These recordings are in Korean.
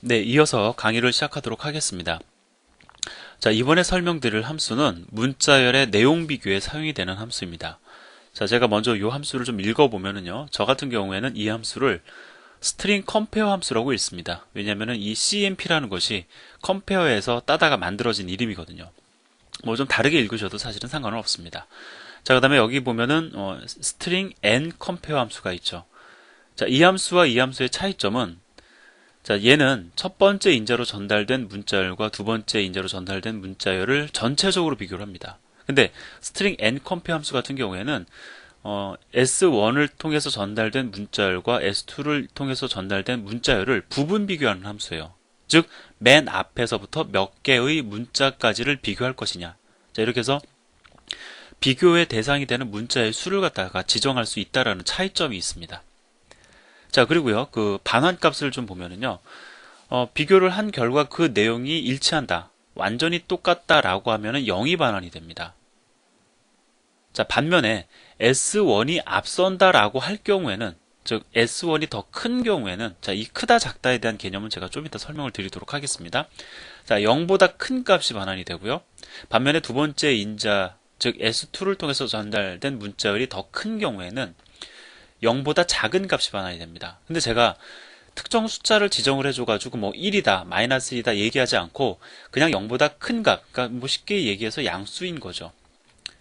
네, 이어서 강의를 시작하도록 하겠습니다. 자, 이번에 설명드릴 함수는 문자열의 내용 비교에 사용이 되는 함수입니다. 자, 제가 먼저 이 함수를 좀 읽어보면은요, 저 같은 경우에는 이 함수를 스트링 컴페어 함수라고 읽습니다. 왜냐면은 이 CMP라는 것이 컴페어에서 따다가 만들어진 이름이거든요. 뭐 좀 다르게 읽으셔도 사실은 상관은 없습니다. 자, 그 다음에 여기 보면은 스트링 n 컴페어 함수가 있죠. 자, 이 함수와 이 함수의 차이점은, 자, 얘는 첫 번째 인자로 전달된 문자열과 두 번째 인자로 전달된 문자열을 전체적으로 비교를 합니다. 근데 스트링 n 컴페어 함수 같은 경우에는 S1을 통해서 전달된 문자열과 S2를 통해서 전달된 문자열을 부분 비교하는 함수예요. 즉, 맨 앞에서부터 몇 개의 문자까지를 비교할 것이냐. 자, 이렇게 해서 비교의 대상이 되는 문자의 수를 갖다가 지정할 수 있다라는 차이점이 있습니다. 자, 그리고요, 그 반환값을 좀 보면은요, 비교를 한 결과 그 내용이 일치한다, 완전히 똑같다라고 하면은 0이 반환이 됩니다. 자, 반면에 S1이 앞선다라고 할 경우에는, 즉 S1이 더 큰 경우에는, 자, 이 크다 작다에 대한 개념은 제가 좀 이따 설명을 드리도록 하겠습니다. 자, 0보다 큰 값이 반환이 되고요. 반면에 두 번째 인자, 즉 S2를 통해서 전달된 문자열이 더 큰 경우에는 0보다 작은 값이 반환이 됩니다. 근데 제가 특정 숫자를 지정을 해줘가지고 뭐 1이다, 마이너스 1이다 얘기하지 않고 그냥 0보다 큰 값, 그러니까 뭐 쉽게 얘기해서 양수인 거죠.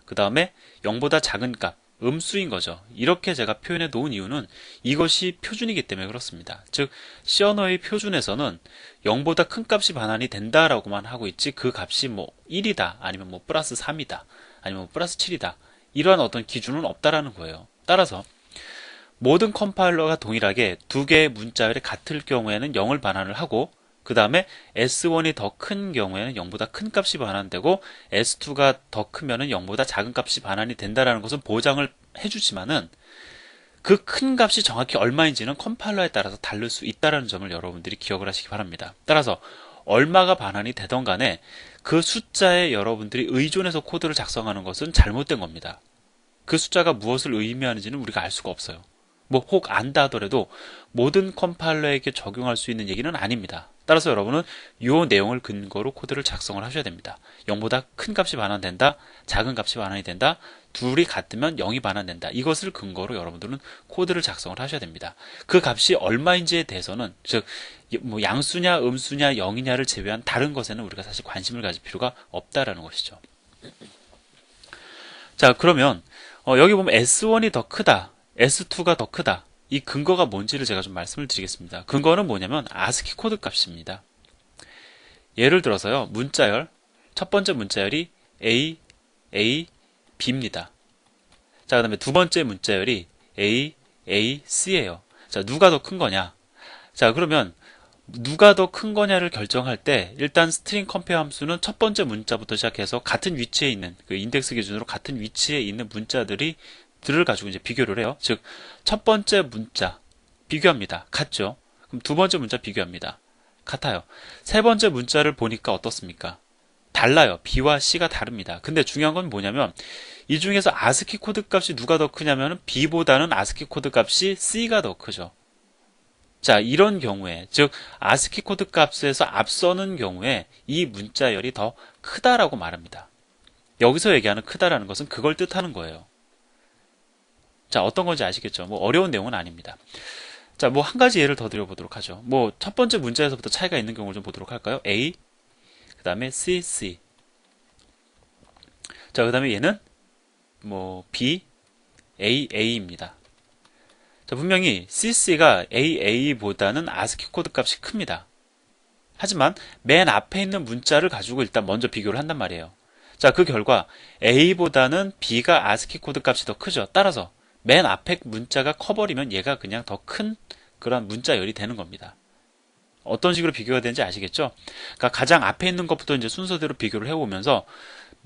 그 다음에 0보다 작은 값, 음수인 거죠. 이렇게 제가 표현해 놓은 이유는 이것이 표준이기 때문에 그렇습니다. 즉, C 언어의 표준에서는 0보다 큰 값이 반환이 된다라고만 하고 있지, 그 값이 뭐 1이다, 아니면 뭐 플러스 3이다, 아니면 뭐 플러스 7이다, 이러한 어떤 기준은 없다라는 거예요. 따라서 모든 컴파일러가 동일하게 두 개의 문자열이 같을 경우에는 0을 반환을 하고, 그 다음에 S1이 더 큰 경우에는 0보다 큰 값이 반환되고, S2가 더 크면은 0보다 작은 값이 반환이 된다라는 것은 보장을 해주지만은, 그 큰 값이 정확히 얼마인지는 컴파일러에 따라서 다를 수 있다는 점을 여러분들이 기억을 하시기 바랍니다. 따라서 얼마가 반환이 되던 간에 그 숫자에 여러분들이 의존해서 코드를 작성하는 것은 잘못된 겁니다. 그 숫자가 무엇을 의미하는지는 우리가 알 수가 없어요. 뭐 혹 안다 하더라도 모든 컴파일러에게 적용할 수 있는 얘기는 아닙니다. 따라서 여러분은 이 내용을 근거로 코드를 작성을 하셔야 됩니다. 0보다 큰 값이 반환된다, 작은 값이 반환이 된다, 둘이 같으면 0이 반환된다. 이것을 근거로 여러분들은 코드를 작성을 하셔야 됩니다. 그 값이 얼마인지에 대해서는, 즉 뭐 양수냐 음수냐 0이냐를 제외한 다른 것에는 우리가 사실 관심을 가질 필요가 없다라는 것이죠. 자, 그러면 여기 보면 S1이 더 크다, S2가 더 크다, 이 근거가 뭔지를 제가 좀 말씀을 드리겠습니다. 근거는 뭐냐면 아스키 코드 값입니다. 예를 들어서요, 문자열, 첫 번째 문자열이 A, A, B입니다. 자, 그 다음에 두 번째 문자열이 A, A, C예요. 자, 누가 더 큰 거냐? 자, 그러면 누가 더 큰 거냐를 결정할 때 일단 스트링 컴페어 함수는 첫 번째 문자부터 시작해서 같은 위치에 있는, 그 인덱스 기준으로 같은 위치에 있는 문자들을 가지고 이제 비교를 해요. 즉, 첫 번째 문자 비교합니다. 같죠? 그럼 두 번째 문자 비교합니다. 같아요. 세 번째 문자를 보니까 어떻습니까? 달라요. B와 C가 다릅니다. 근데 중요한 건 뭐냐면 이 중에서 아스키 코드 값이 누가 더 크냐면 B보다는 아스키 코드 값이 C가 더 크죠. 자, 이런 경우에, 즉 아스키 코드 값에서 앞서는 경우에 이 문자열이 더 크다라고 말합니다. 여기서 얘기하는 크다라는 것은 그걸 뜻하는 거예요. 자, 어떤 건지 아시겠죠? 뭐 어려운 내용은 아닙니다. 자, 뭐 한 가지 예를 더 드려보도록 하죠. 뭐 첫 번째 문자에서부터 차이가 있는 경우를 좀 보도록 할까요? A, 그 다음에 C, C. 자, 그 다음에 얘는 뭐 B, A, A입니다. 자, 분명히 CC가 AA보다는 아스키 코드 값이 큽니다. 하지만 맨 앞에 있는 문자를 가지고 일단 먼저 비교를 한단 말이에요. 자, 그 결과 A보다는 B가 아스키 코드 값이 더 크죠. 따라서 맨 앞에 문자가 커버리면 얘가 그냥 더 큰 그런 문자열이 되는 겁니다. 어떤 식으로 비교가 되는지 아시겠죠? 그러니까 가장 앞에 있는 것부터 이제 순서대로 비교를 해오면서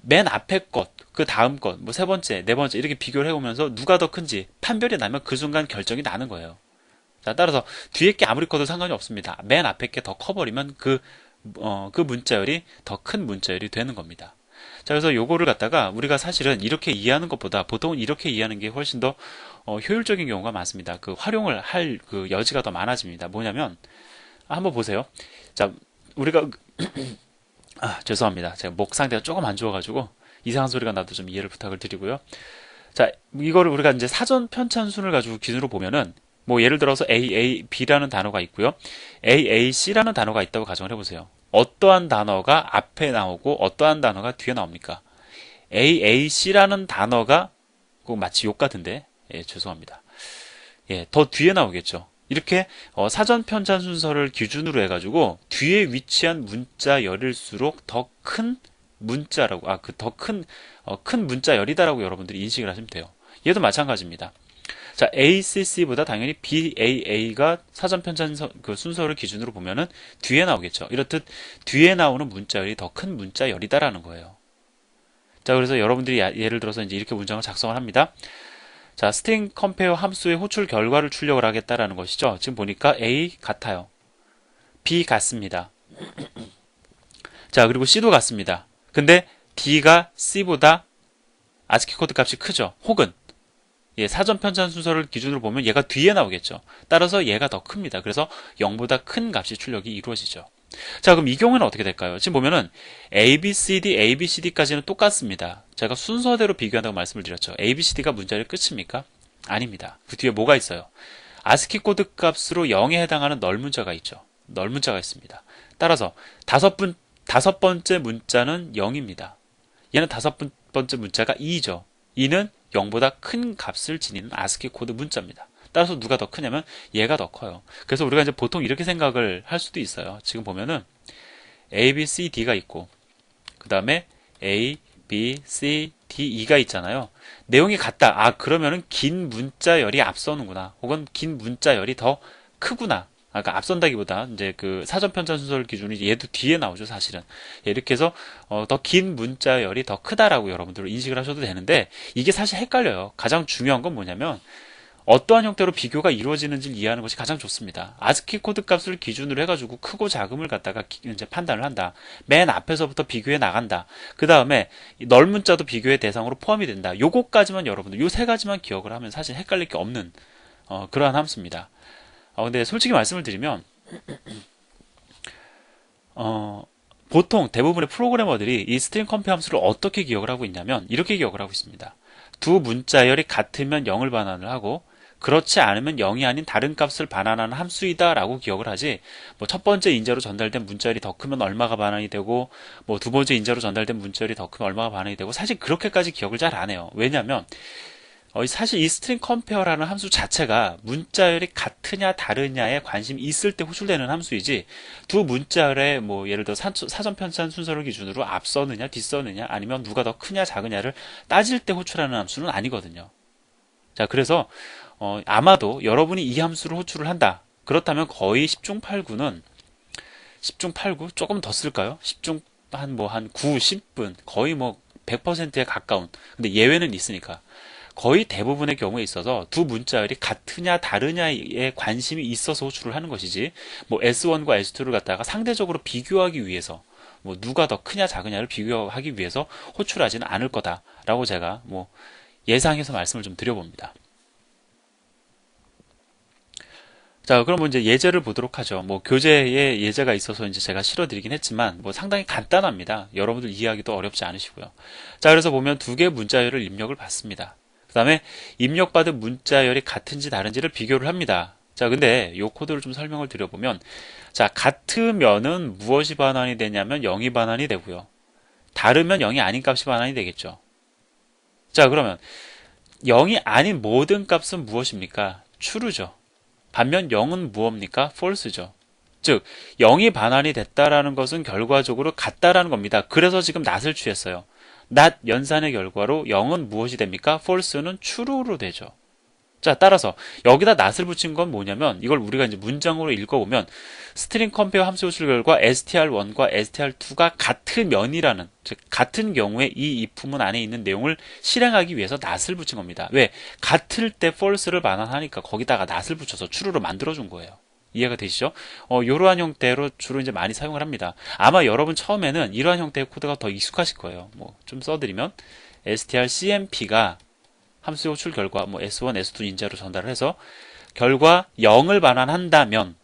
맨 앞에 것, 그 다음 것, 뭐 세 번째, 네 번째 이렇게 비교를 해오면서 누가 더 큰지 판별이 나면 그 순간 결정이 나는 거예요. 자, 따라서 뒤에 게 아무리 커도 상관이 없습니다. 맨 앞에 게 더 커버리면 그 문자열이 더 큰 문자열이 되는 겁니다. 자, 그래서 요거를 갖다가 우리가 사실은 이렇게 이해하는 것보다 보통은 이렇게 이해하는 게 훨씬 더 효율적인 경우가 많습니다. 그 활용을 할 그 여지가 더 많아집니다. 뭐냐면 한번 보세요. 자, 우리가 죄송합니다. 제가 목 상태가 조금 안 좋아가지고 이상한 소리가 나도 좀 이해를 부탁을 드리고요. 자, 이거를 우리가 이제 사전 편찬순을 가지고 기준으로 보면은 뭐 예를 들어서 AAB라는 단어가 있고요. AAC라는 단어가 있다고 가정을 해보세요. 어떠한 단어가 앞에 나오고 어떠한 단어가 뒤에 나옵니까? AAC라는 단어가 꼭 마치 욕 같은데, 예, 죄송합니다. 예, 더 뒤에 나오겠죠. 이렇게 사전 편찬 순서를 기준으로 해가지고 뒤에 위치한 문자열일수록 더 큰 문자라고, 큰 문자열이다라고 여러분들이 인식을 하시면 돼요. 얘도 마찬가지입니다. 자, ACC보다 당연히 BAA가 사전 편찬 그 순서를 기준으로 보면은 뒤에 나오겠죠. 이렇듯 뒤에 나오는 문자열이 더 큰 문자열이다라는 거예요. 자, 그래서 여러분들이 예를 들어서 이제 이렇게 문장을 작성을 합니다. 자, 스트링 컴페어 함수의 호출 결과를 출력을 하겠다라는 것이죠. 지금 보니까 A 같아요. B 같습니다. 자, 그리고 C도 같습니다. 근데 D가 C보다 아스키 코드 값이 크죠. 혹은 예, 사전 편찬 순서를 기준으로 보면 얘가 뒤에 나오겠죠. 따라서 얘가 더 큽니다. 그래서 0보다 큰 값이 출력이 이루어지죠. 자, 그럼 이 경우에는 어떻게 될까요? 지금 보면은 ABCD, ABCD까지는 똑같습니다. 제가 순서대로 비교한다고 말씀을 드렸죠. ABCD가 문자열이 끝입니까? 아닙니다. 그 뒤에 뭐가 있어요? 아스키 코드 값으로 0에 해당하는 널 문자가 있죠. 널 문자가 있습니다. 따라서 다섯 번째 문자는 0입니다. 얘는 다섯 번째 문자가 2죠. 2는 0보다 큰 값을 지니는 아스키 코드 문자입니다. 따라서 누가 더 크냐면 얘가 더 커요. 그래서 우리가 이제 보통 이렇게 생각을 할 수도 있어요. 지금 보면은 A, B, C, D가 있고 그 다음에 A, B, C, D, E가 있잖아요. 내용이 같다. 아, 그러면은 긴 문자열이 앞서는구나. 혹은 긴 문자열이 더 크구나. 그러니까 앞선다기보다 이제 그 사전 편찬 순서를 기준으로 얘도 뒤에 나오죠, 사실은. 이렇게 해서 더 긴 문자열이 더 크다라고 여러분들 인식을 하셔도 되는데 이게 사실 헷갈려요. 가장 중요한 건 뭐냐면 어떠한 형태로 비교가 이루어지는지를 이해하는 것이 가장 좋습니다. 아스키 코드 값을 기준으로 해가지고 크고 작음을 갖다가 이제 판단을 한다. 맨 앞에서부터 비교해 나간다. 그 다음에 널 문자도 비교의 대상으로 포함이 된다. 요거까지만 여러분들 요 세 가지만 기억을 하면 사실 헷갈릴 게 없는 그러한 함수입니다. 근데 솔직히 말씀을 드리면 보통 대부분의 프로그래머들이 이 스트링 컴페어 함수를 어떻게 기억을 하고 있냐면 이렇게 기억을 하고 있습니다. 두 문자열이 같으면 0을 반환을 하고 그렇지 않으면 0이 아닌 다른 값을 반환하는 함수이다 라고 기억을 하지 뭐 첫 번째 인자로 전달된 문자열이 더 크면 얼마가 반환이 되고 뭐 두 번째 인자로 전달된 문자열이 더 크면 얼마가 반환이 되고 사실 그렇게까지 기억을 잘 안 해요. 왜냐하면 사실 이 스트링 컴페어라는 함수 자체가 문자열이 같으냐 다르냐에 관심이 있을 때 호출되는 함수이지 두 문자열의 뭐 예를 들어 사전 편찬 순서를 기준으로 앞서느냐 뒤서느냐 아니면 누가 더 크냐 작으냐를 따질 때 호출하는 함수는 아니거든요. 자, 그래서 아마도 여러분이 이 함수를 호출을 한다. 그렇다면 거의 10중 8구는 10중 8구 조금 더 쓸까요? 10중 한 9, 10분 거의 뭐 100%에 가까운 근데 예외는 있으니까 거의 대부분의 경우에 있어서 두 문자열이 같으냐 다르냐에 관심이 있어서 호출을 하는 것이지 뭐 S1과 S2를 갖다가 상대적으로 비교하기 위해서 뭐 누가 더 크냐 작으냐를 비교하기 위해서 호출하지는 않을 거다라고 제가 뭐 예상해서 말씀을 좀 드려봅니다. 자, 그럼 이제 예제를 보도록 하죠. 뭐 교재에 예제가 있어서 이제 제가 실어드리긴 했지만 뭐 상당히 간단합니다. 여러분들 이해하기도 어렵지 않으시고요. 자, 그래서 보면 두 개의 문자열을 입력을 받습니다. 그 다음에 입력받은 문자열이 같은지 다른지를 비교를 합니다. 자, 근데 이 코드를 좀 설명을 드려보면 자, 같으면은 무엇이 반환이 되냐면 0이 반환이 되고요. 다르면 0이 아닌 값이 반환이 되겠죠. 자, 그러면 0이 아닌 모든 값은 무엇입니까? true죠. 반면 0은 무엇입니까? false죠. 즉 0이 반환이 됐다라는 것은 결과적으로 같다라는 겁니다. 그래서 지금 not을 취했어요. not 연산의 결과로 0은 무엇이 됩니까? false는 true로 되죠. 자, 따라서 여기다 not을 붙인 건 뭐냐면 이걸 우리가 이제 문장으로 읽어보면 스트링 컴페어 함수 호출 결과 str1과 str2가 같으면이라는 즉 같은 경우에 이 if문 안에 있는 내용을 실행하기 위해서 not을 붙인 겁니다. 왜? 같을 때 false를 반환하니까 거기다가 not을 붙여서 true로 만들어준 거예요. 이해가 되시죠? 이러한 형태로 주로 이제 많이 사용을 합니다. 아마 여러분 처음에는 이러한 형태의 코드가 더 익숙하실 거예요. 뭐 좀 써드리면 strcmp가 함수 호출 결과 뭐 s1, s2 인자로 전달을 해서 결과 0을 반환한다면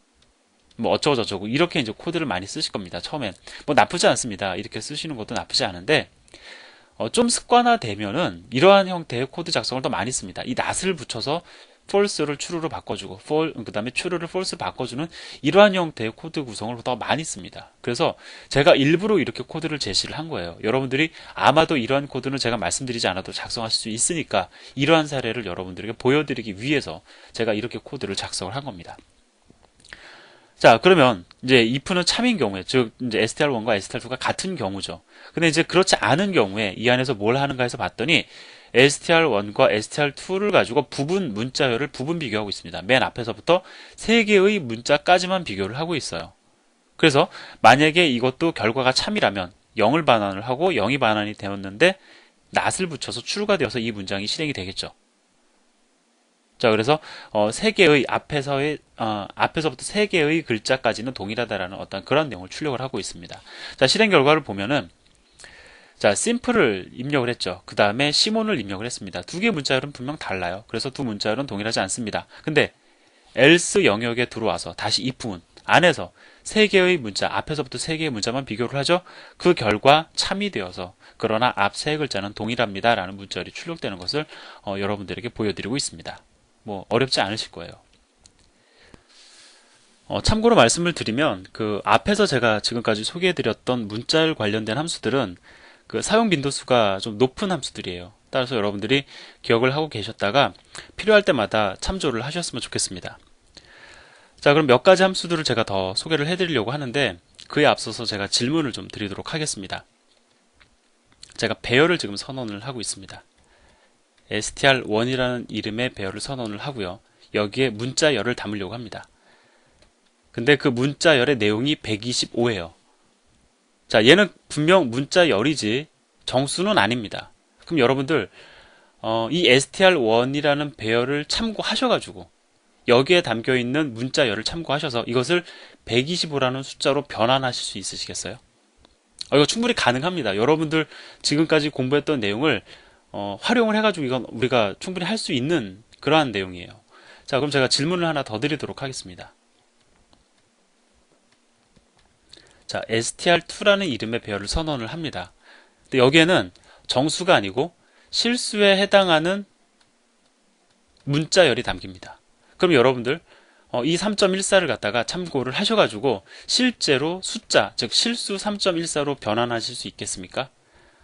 뭐 어쩌고 저쩌고 이렇게 이제 코드를 많이 쓰실 겁니다. 처음엔 뭐 나쁘지 않습니다. 이렇게 쓰시는 것도 나쁘지 않은데 좀 습관화되면은 이러한 형태의 코드 작성을 더 많이 씁니다. 이 not을 붙여서 false를 true로 바꿔주고 그 다음에 true를 false로 바꿔주는 이러한 형태의 코드 구성을 더 많이 씁니다. 그래서 제가 일부러 이렇게 코드를 제시를 한 거예요. 여러분들이 아마도 이러한 코드는 제가 말씀드리지 않아도 작성하실 수 있으니까 이러한 사례를 여러분들에게 보여드리기 위해서 제가 이렇게 코드를 작성을 한 겁니다. 자, 그러면 이제 if는 참인 경우에, 즉 이제 str1과 str2가 같은 경우죠. 근데 이제 그렇지 않은 경우에 이 안에서 뭘 하는가 해서 봤더니 str1과 str2를 가지고 부분 문자열을 부분 비교하고 있습니다. 맨 앞에서부터 3개의 문자까지만 비교를 하고 있어요. 그래서 만약에 이것도 결과가 참이라면 0을 반환을 하고 0이 반환이 되었는데 not을 붙여서 true가 되어서 이 문장이 실행이 되겠죠. 자, 그래서 3개의 앞에서부터 3개의 글자까지는 동일하다라는 어떤 그런 내용을 출력을 하고 있습니다. 자, 실행 결과를 보면은 자, simple을 입력을 했죠. 그 다음에 시몬을 입력을 했습니다. 두 개의 문자열은 분명 달라요. 그래서 두 문자열은 동일하지 않습니다. 근데 else 영역에 들어와서 다시 if문 안에서 3개의 문자, 앞에서부터 3개의 문자만 비교를 하죠. 그 결과 참이 되어서 그러나 앞 3글자는 동일합니다 라는 문자열이 출력되는 것을 여러분들에게 보여드리고 있습니다. 뭐 어렵지 않으실 거예요. 참고로 말씀을 드리면 그 앞에서 제가 지금까지 소개해드렸던 문자열 관련된 함수들은 그 사용 빈도수가 좀 높은 함수들이에요. 따라서 여러분들이 기억을 하고 계셨다가 필요할 때마다 참조를 하셨으면 좋겠습니다. 자, 그럼 몇 가지 함수들을 제가 더 소개를 해드리려고 하는데 그에 앞서서 제가 질문을 좀 드리도록 하겠습니다. 제가 배열을 지금 선언을 하고 있습니다. str1이라는 이름의 배열을 선언을 하고요. 여기에 문자열을 담으려고 합니다. 근데 그 문자열의 내용이 125예요. 자, 얘는 분명 문자열이지 정수는 아닙니다. 그럼 여러분들 이 str1이라는 배열을 참고하셔가지고 여기에 담겨있는 문자열을 참고하셔서 이것을 125라는 숫자로 변환하실 수 있으시겠어요? 이거 충분히 가능합니다. 여러분들 지금까지 공부했던 내용을 활용을 해가지고 이건 우리가 충분히 할 수 있는 그러한 내용이에요. 자, 그럼 제가 질문을 하나 더 드리도록 하겠습니다. 자, str2라는 이름의 배열을 선언을 합니다. 근데 여기에는 정수가 아니고 실수에 해당하는 문자열이 담깁니다. 그럼 여러분들 이 3.14를 갖다가 참고를 하셔가지고 실제로 숫자, 즉 실수 3.14로 변환하실 수 있겠습니까?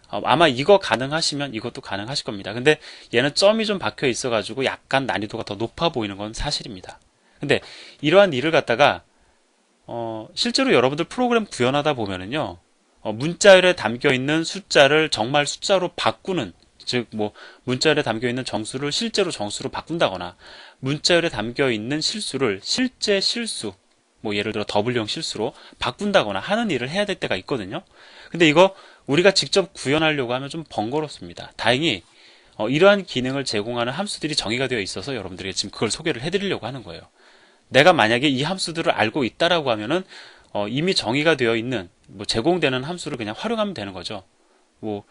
아마 이거 가능하시면 이것도 가능하실 겁니다. 근데 얘는 점이 좀 박혀 있어가지고 약간 난이도가 더 높아 보이는 건 사실입니다. 근데 이러한 일을 갖다가 실제로 여러분들 프로그램 구현하다 보면은요, 문자열에 담겨 있는 숫자를 정말 숫자로 바꾸는, 즉 뭐 문자열에 담겨 있는 정수를 실제로 정수로 바꾼다거나 문자열에 담겨 있는 실수를 실제 실수, 뭐 예를 들어 W형 실수로 바꾼다거나 하는 일을 해야 될 때가 있거든요. 근데 이거 우리가 직접 구현하려고 하면 좀 번거롭습니다. 다행히 이러한 기능을 제공하는 함수들이 정의가 되어 있어서 여러분들에게 지금 그걸 소개를 해드리려고 하는 거예요. 내가 만약에 이 함수들을 알고 있다라고 하면은 이미 정의가 되어 있는 뭐 제공되는 함수를 그냥 활용하면 되는 거죠. 뭐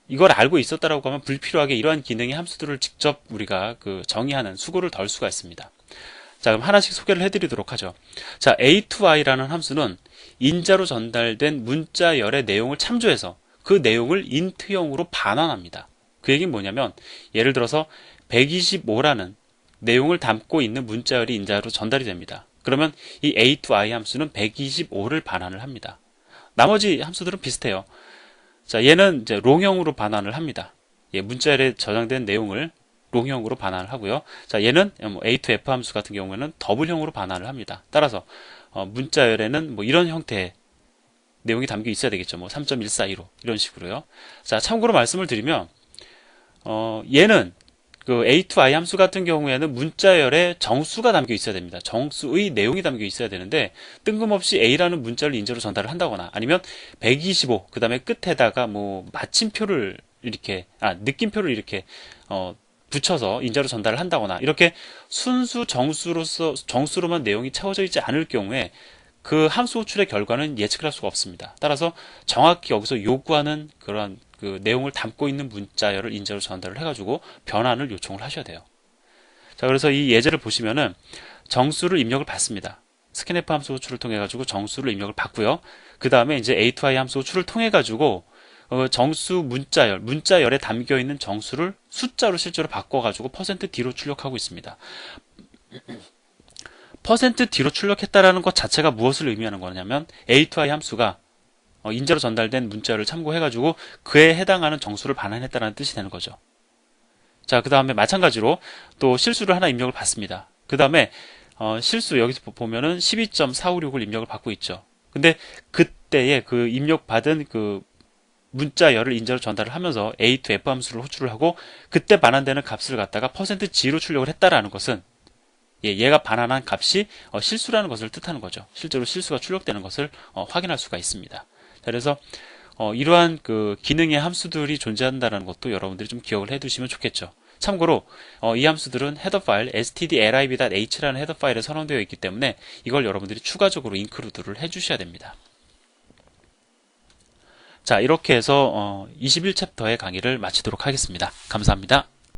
이걸 알고 있었다라고 하면 불필요하게 이러한 기능의 함수들을 직접 우리가 그 정의하는 수고를 덜 수가 있습니다. 자, 그럼 하나씩 소개를 해드리도록 하죠. 자, a2i라는 함수는 인자로 전달된 문자열의 내용을 참조해서 그 내용을 인트형으로 반환합니다. 그 얘기는 뭐냐면 예를 들어서 125라는 내용을 담고 있는 문자열이 인자로 전달이 됩니다. 그러면 이 a2i 함수는 125를 반환을 합니다. 나머지 함수들은 비슷해요. 자, 얘는 이제 롱형으로 반환을 합니다. 문자열에 저장된 내용을 롱형으로 반환을 하고요. 자, 얘는 a2f 함수 같은 경우에는 더블형으로 반환을 합니다. 따라서 문자열에는 뭐 이런 형태의 내용이 담겨 있어야 되겠죠. 뭐 3.142로 이런 식으로요. 자, 참고로 말씀을 드리면 얘는 그 a2i 함수 같은 경우에는 문자열에 정수가 담겨 있어야 됩니다. 정수의 내용이 담겨 있어야 되는데 뜬금없이 a라는 문자를 인자로 전달을 한다거나 아니면 125 그 다음에 끝에다가 뭐 마침표를 이렇게 느낌표를 이렇게 붙여서 인자로 전달을 한다거나 이렇게 순수 정수로만 내용이 채워져 있지 않을 경우에 그 함수 호출의 결과는 예측을 할 수가 없습니다. 따라서 정확히 여기서 요구하는 그러한 그 내용을 담고 있는 문자열을 인자로 전달을 해가지고 변환을 요청을 하셔야 돼요. 자, 그래서 이 예제를 보시면은 정수를 입력을 받습니다. scanf 함수 호출을 통해 가지고 정수를 입력을 받고요. 그 다음에 이제 a2i 함수 호출을 통해 가지고 정수 문자열에 담겨 있는 정수를 숫자로 실제로 바꿔 가지고 %d로 출력하고 있습니다. %d로 출력했다라는 것 자체가 무엇을 의미하는 거냐면 a2i 함수가 인재로 전달된 문자열을 참고해 가지고 그에 해당하는 정수를 반환했다는 뜻이 되는 거죠. 자, 그 다음에 마찬가지로 또 실수를 하나 입력을 받습니다. 그 다음에 실수 여기서 보면은 12.456을 입력을 받고 있죠. 근데 그때에 그 입력받은 그 문자열을 인자로 전달을 하면서 a to f 함수를 호출을 하고 그때 반환되는 값을 갖다가 %g로 출력을 했다라는 것은 얘가 반환한 값이 실수라는 것을 뜻하는 거죠. 실제로 실수가 출력되는 것을 확인할 수가 있습니다. 그래서 이러한 그 기능의 함수들이 존재한다는 것도 여러분들이 좀 기억을 해두시면 좋겠죠. 참고로 이 함수들은 헤더 파일 stdlib.h라는 헤더 파일에 선언되어 있기 때문에 이걸 여러분들이 추가적으로 인크루드를 해주셔야 됩니다. 자, 이렇게 해서 21챕터의 강의를 마치도록 하겠습니다. 감사합니다.